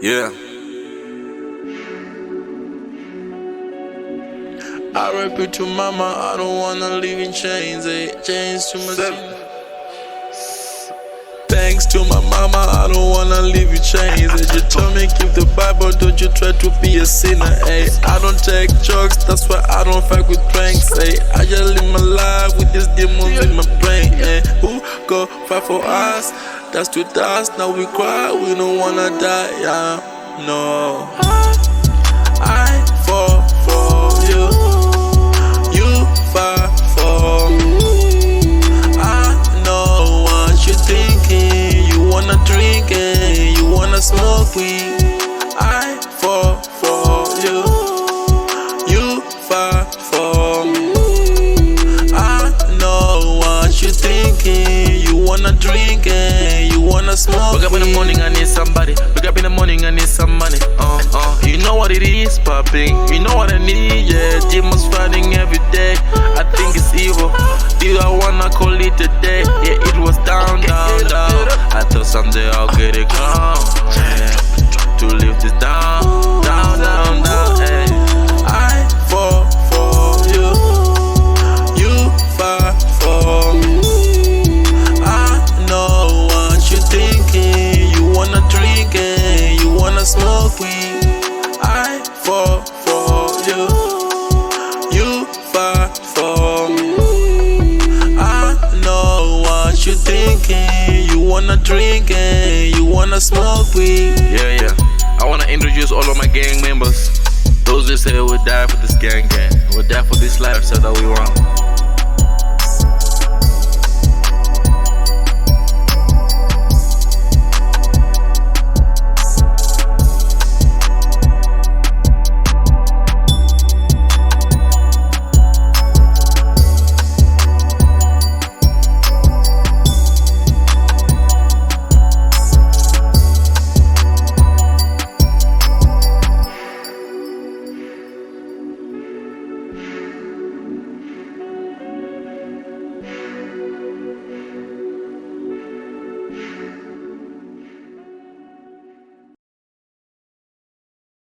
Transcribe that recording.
Yeah. I repeat to mama, I don't wanna live in chains, chains to my sin. Thanks to my mama, I don't wanna live in chains. You told me keep the Bible, don't you try to be a sinner. I don't take drugs, that's why I don't fuck with pranks. I just live my life with these demons in my brain. Who go fight for us? That's to dust, now we cry, we don't wanna die. No, I fall for you, you fight for me. I know what you're thinking, you wanna drink it, you wanna smoke weed. I fall for you, you fight for me. I know what you're thinking, you wanna drink it, you wanna smoke. Wake up in the morning, I need somebody. Wake up in the morning, I need some money. You know what it is, popping. You know what I need, yeah. Demons fighting every day. I think it's evil. Do I wanna call it a day? Yeah, it was down, down, down. I thought someday I'll get it calm, yeah. To live this down, down, down, down, hey. I fall for you, you fight for me. I know what you're thinking, you wanna drink it, you wanna smoke weed. I fall for you, you fight for me. I know what you're thinking, you wanna drink it, you wanna smoke weed. Yeah. I wanna introduce all of my gang members. Those that say we'll die for this gang. We'll die for this lifestyle that we want.